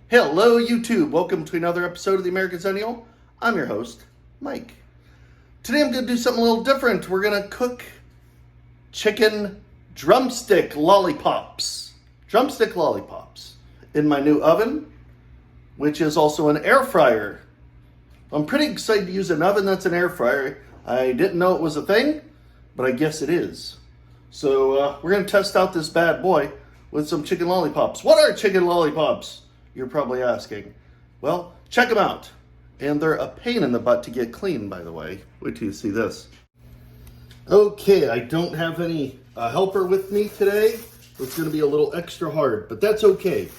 Hello YouTube, welcome to another episode of the American Centennial. I'm your host, Mike. Today I'm going to do something a little different. We're going to cook chicken drumstick lollipops. Drumstick lollipops in my new oven, which is also an air fryer. I'm pretty excited to use an oven that's an air fryer. I didn't know it was a thing, but I guess it is. So we're going to test out this bad boy with some chicken lollipops. What are chicken lollipops? You're probably asking. Well, check them out. And they're a pain in the butt to get clean, by the way. Wait till you see this. Okay, I don't have any helper with me today. It's going to be a little extra hard, but that's okay.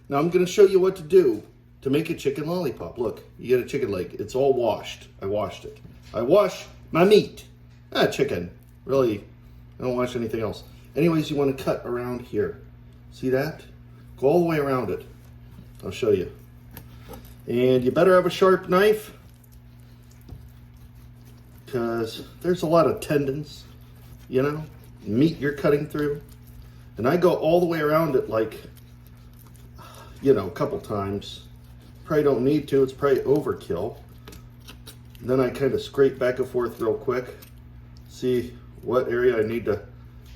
Now I'm going to show you what to do to make a chicken lollipop. Look, you get a chicken leg. It's all washed. I washed it. I wash my meat. Chicken. Really, I don't wash anything else. Anyways, you want to cut around here. See that? Go all the way around it. I'll show you. And you better have a sharp knife because there's a lot of tendons, you know, meat you're cutting through. And I go all the way around it like, you know, a couple times. Probably don't need to, it's probably overkill. And then I kind of scrape back and forth real quick. See what area I need to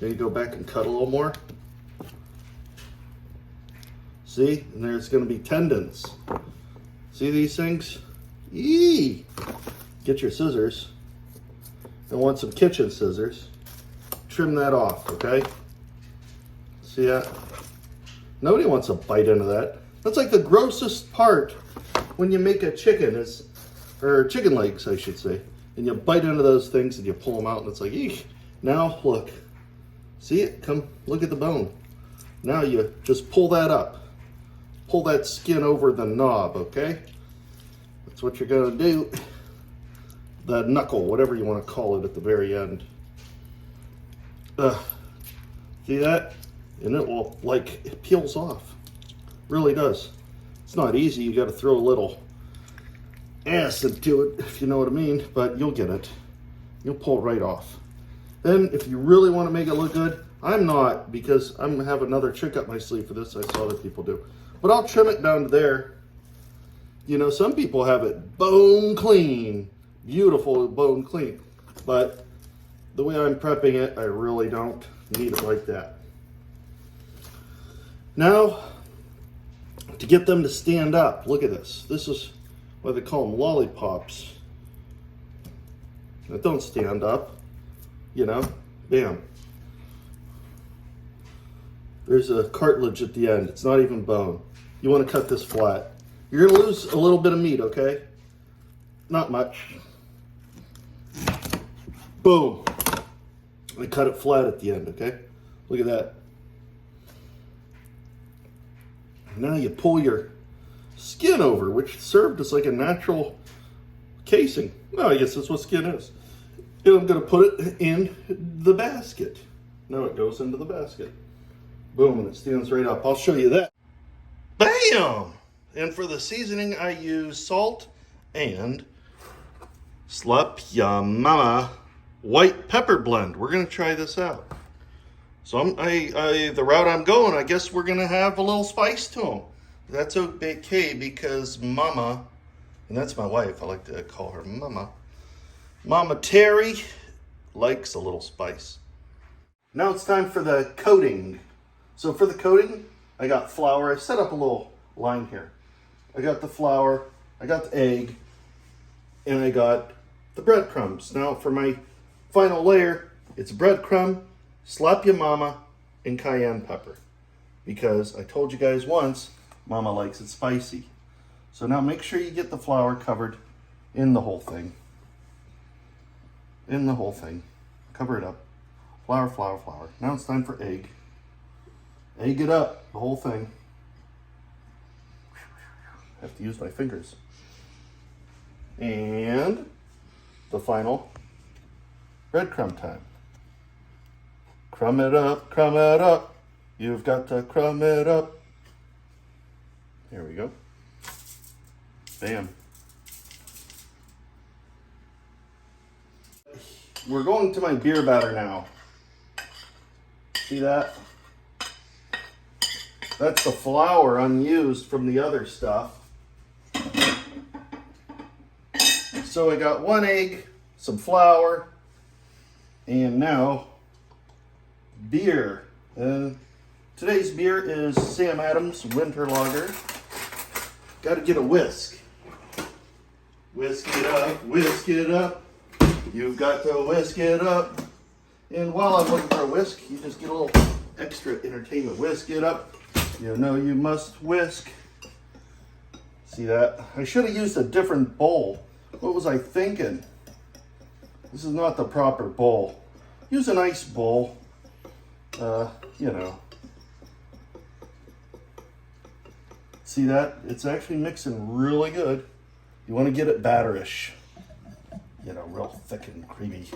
maybe go back and cut a little more. See, and there's going to be tendons. See these things? Eee! Get your scissors. I want some kitchen scissors. Trim that off, okay? See that? Nobody wants to bite into that. That's like the grossest part when you make a chicken, or chicken legs, I should say. And you bite into those things and you pull them out and it's like, eek. Now, look. See it? Come, look at the bone. Now you just pull that up. Pull that skin over the knob, okay? That's what you're gonna do. The knuckle, whatever you want to call it at the very end. See that? And it will, like, it peels off. Really does. It's not easy. You got to throw a little acid to it, if you know what I mean, but you'll get it. You'll pull it right off. Then, if you really want to make it look good, I'm not, because I'm gonna have another trick up my sleeve for this. I saw other people do. But I'll trim it down to there. You know, some people have it bone clean. Beautiful bone clean. But the way I'm prepping it, I really don't need it like that. Now, to get them to stand up, look at this. This is why they call them lollipops. Now, don't stand up. You know, bam. There's a cartilage at the end. It's not even bone. You want to cut this flat. You're going to lose a little bit of meat, okay? Not much. Boom. I cut it flat at the end, okay? Look at that. Now you pull your skin over, which served as like a natural casing. Well, I guess that's what skin is. And I'm going to put it in the basket. Now it goes into the basket. Boom, and it stands right up. I'll show you that. Bam! And for the seasoning, I use salt and Slap Ya Mama white pepper blend. We're going to try this out. So the route I'm going, I guess we're going to have a little spice to them. That's okay because Mama, and that's my wife, I like to call her Mama. Mama Terry likes a little spice. Now it's time for the coating. So for the coating, I got flour. I set up a little line here. I got the flour, I got the egg, and I got the breadcrumbs. Now for my final layer, it's breadcrumb, Slap Ya Mama, and cayenne pepper. Because I told you guys once, Mama likes it spicy. So now make sure you get the flour covered in the whole thing. In the whole thing. Cover it up. Flour, flour, flour. Now it's time for egg. Egg it up, the whole thing. I have to use my fingers. And the final breadcrumb time. Crumb it up, crumb it up. You've got to crumb it up. There we go. Bam. We're going to my beer batter now. See that? That's the flour unused from the other stuff. So I got 1 egg, some flour, and now beer. Today's beer is Sam Adams Winter Lager. Got to get a whisk. Whisk it up, whisk it up. You've got to whisk it up. And while I'm looking for a whisk, you just get a little extra entertainment. Whisk it up. You know you must whisk. See that? I should have used a different bowl. What was I thinking? This is not the proper bowl. Use a nice bowl. You know. See that? It's actually mixing really good. You want to get it batterish. You know, real thick and creamy.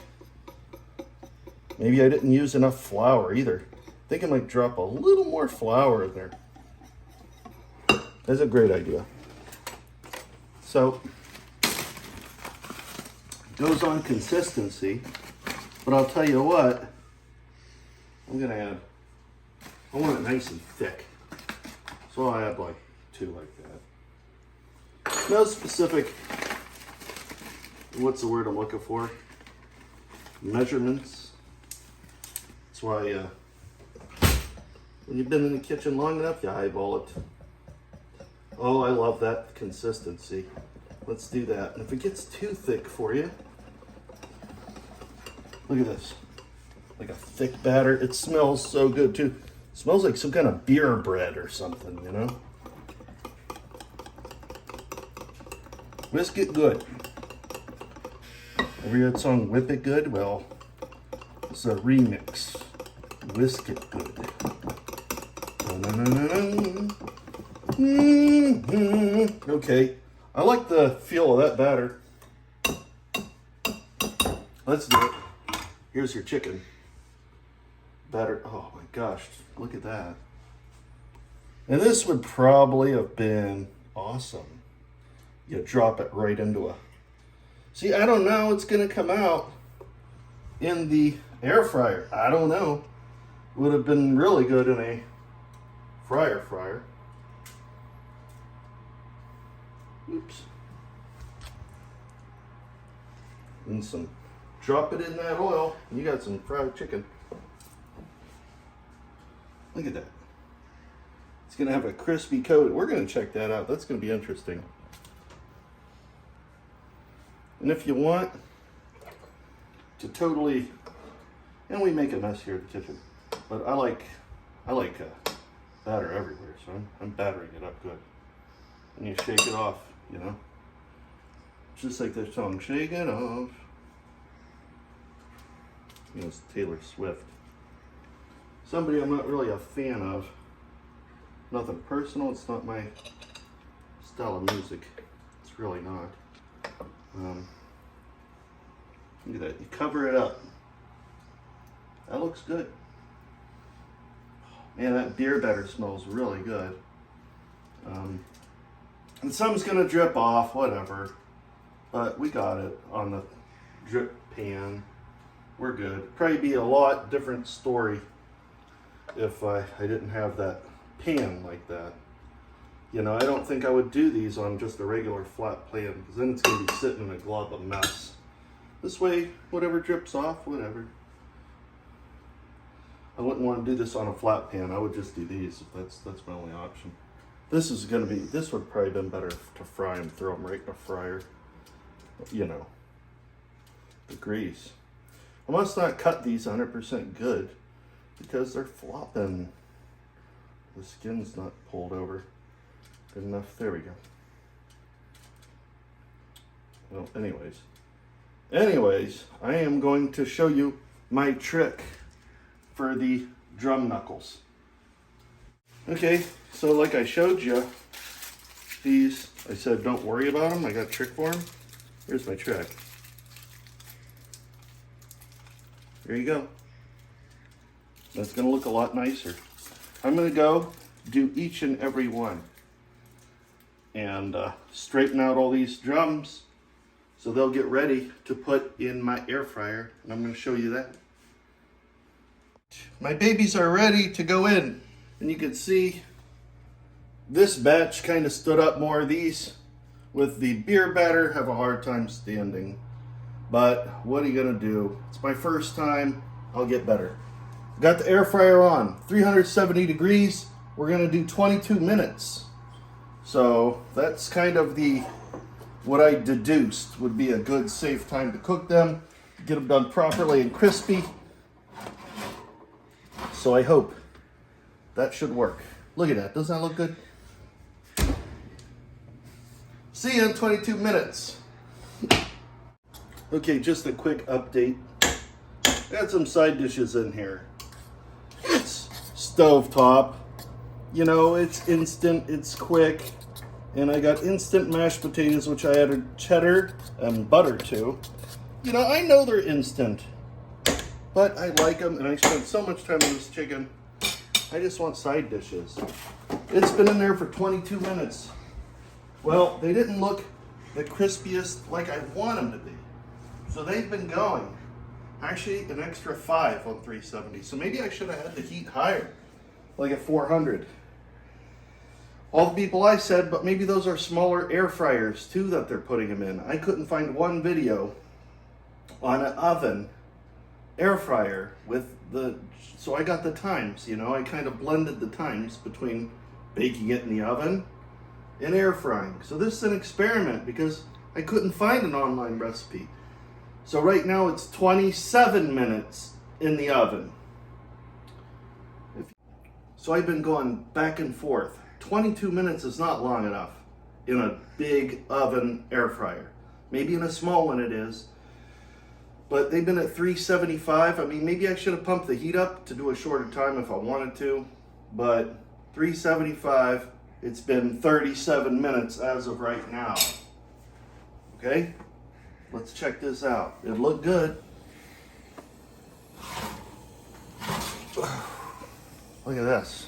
Maybe I didn't use enough flour either. I think I might drop a little more flour in there. That's a great idea. So, it goes on consistency, but I'll tell you what, I'm gonna add, I want it nice and thick. So I'll add like 2 like that. No specific, what's the word I'm looking for? Measurements. That's why when you've been in the kitchen long enough, you eyeball it. Oh, I love that consistency. Let's do that. And if it gets too thick for you, look at this. Like a thick batter. It smells so good too. It smells like some kind of beer bread or something, you know? Whisk it good. Ever heard that song, Whip It Good? Well, it's a remix. Whisk it good. Okay, I like the feel of that batter. Let's do it. Here's your chicken. Batter, oh my gosh, look at that. And this would probably have been awesome. You drop it right into a, see, I don't know how it's gonna come out in the air fryer. I don't know. Would have been really good in a fryer. Oops. And some, drop it in that oil, and you got some fried chicken. Look at that. It's gonna have a crispy coat. We're gonna check that out. That's gonna be interesting. And if you want to totally, and we make a mess here at the kitchen, but I like batter everywhere, so I'm battering it up good. And you shake it off, you know, just like the song, shake it off. You know, it's Taylor Swift. Somebody I'm not really a fan of. Nothing personal, it's not my style of music. It's really not. Look at that, you cover it up. That looks good. Man, that beer batter smells really good. And some's gonna drip off, whatever. But we got it on the drip pan. We're good. Probably be a lot different story if I didn't have that pan like that. You know, I don't think I would do these on just a regular flat pan, because then it's gonna be sitting in a glob of mess. This way, whatever drips off, whatever. I wouldn't want to do this on a flat pan. I would just do these. That's my only option. This is gonna be, this would probably been better to fry them, throw them right in a fryer. You know, the grease. I must not cut these 100% good because they're flopping. The skin's not pulled over good enough. There we go. Well, anyways, I am going to show you my trick for the drum knuckles. Okay, so like I showed you, these, I said don't worry about them. I got a trick for them. Here's my trick. There you go. That's gonna look a lot nicer. I'm gonna go do each and every one and straighten out all these drums so they'll get ready to put in my air fryer, and I'm gonna show you that. My babies are ready to go in, and you can see This batch kind of stood up more. These with the beer batter have a hard time standing. But what are you gonna do? It's my first time. I'll get better. Got the air fryer on, 370 degrees. We're gonna do 22 minutes. So that's kind of what I deduced would be a good safe time to cook them, get them done properly and crispy. So I hope that should work. Look at that, doesn't that look good? See you in 22 minutes. Okay, just a quick update. I got some side dishes in here. It's stovetop. You know, it's instant, it's quick. And I got instant mashed potatoes, which I added cheddar and butter to. You know, I know they're instant, but I like them, and I spent so much time on this chicken. I just want side dishes. It's been in there for 22 minutes. Well, they didn't look the crispiest like I want them to be. So they've been going. Actually, an extra 5 on 370. So maybe I should have had the heat higher, like at 400. All the people I said, but maybe those are smaller air fryers too that they're putting them in. I couldn't find one video on an oven air fryer with so I got the times, you know, I kind of blended the times between baking it in the oven and air frying. So this is an experiment because I couldn't find an online recipe. So right now it's 27 minutes in the oven. So I've been going back and forth. 22 minutes is not long enough in a big oven air fryer. Maybe in a small one it is. But they've been at 375. I mean, maybe I should have pumped the heat up to do a shorter time if I wanted to. But 375, it's been 37 minutes as of right now. Okay? Let's check this out. It looked good. Look at this.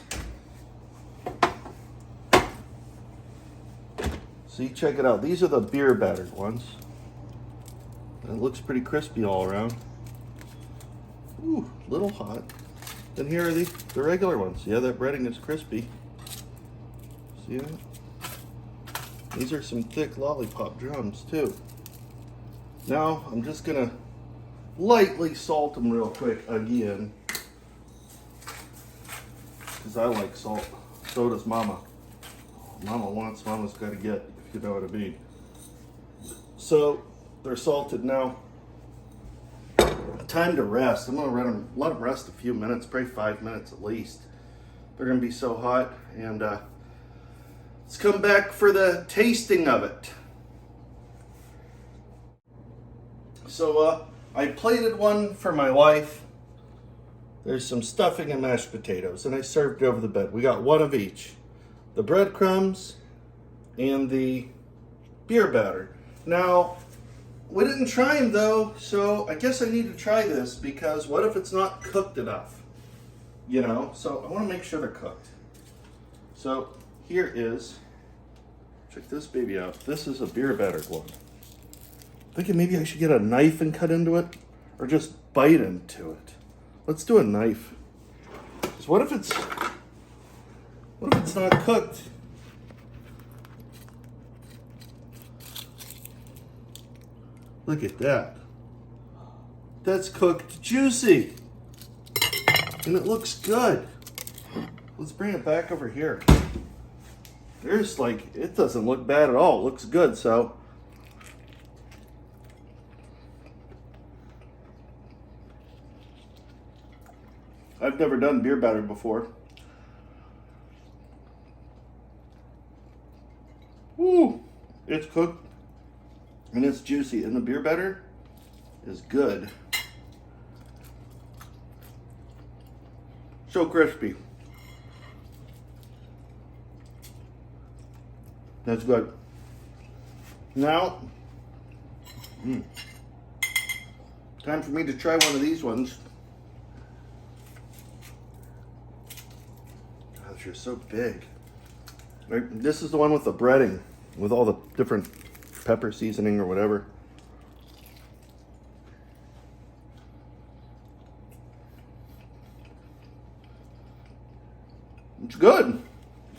See, check it out. These are the beer battered ones. It looks pretty crispy all around. Ooh, a little hot. Then here are the regular ones. Yeah, that breading is crispy. See that? These are some thick lollipop drums too. Now, I'm just gonna lightly salt them real quick again. Because I like salt. So does Mama. Mama wants, Mama's gotta get, if you know what I mean. So, they're salted now. Time to rest. I'm gonna let them rest a few minutes, probably 5 minutes at least. They're gonna be so hot. And let's come back for the tasting of it. So I plated one for my wife. There's some stuffing and mashed potatoes, and I served it over the bed. We got one of each. The breadcrumbs and the beer batter. Now, we didn't try them though, so I guess I need to try this because what if it's not cooked enough? You know, so I want to make sure they're cooked. So here is, check this baby out. This is a beer battered one. Thinking maybe I should get a knife and cut into it or just bite into it. Let's do a knife. Because what if it's not cooked? Look at that. That's cooked juicy. And it looks good. Let's bring it back over here. There's like, it doesn't look bad at all. It looks good, so. I've never done beer batter before. Woo! It's cooked and it's juicy, and the beer batter is good. So crispy. That's good. Now, time for me to try one of these ones. God, they're so big. This is the one with the breading, with all the different pepper seasoning or whatever. It's good.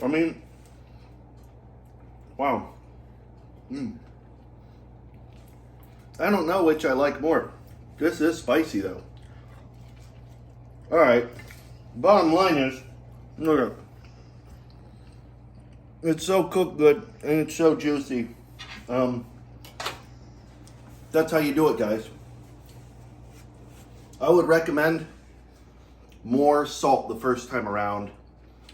I mean, Wow. I don't know which I like more. This is spicy though. All right. Bottom line is, look, it's so cooked good and it's so juicy. That's how you do it, guys. I would recommend more salt the first time around.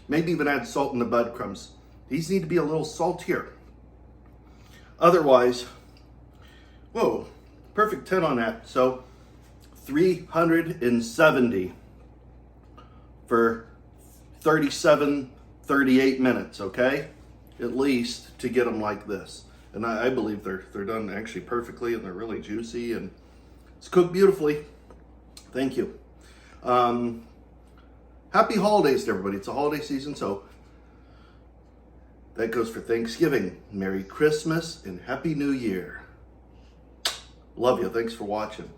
Maybe even add salt in the breadcrumbs. These need to be a little saltier. Otherwise, whoa, perfect 10 on that. So 370 for 37, 38 minutes, okay? At least to get them like this. And I believe they're done actually perfectly, and they're really juicy, and it's cooked beautifully. Thank you. Happy holidays to everybody. It's a holiday season, so that goes for Thanksgiving. Merry Christmas and Happy New Year. Love you. Thanks for watching.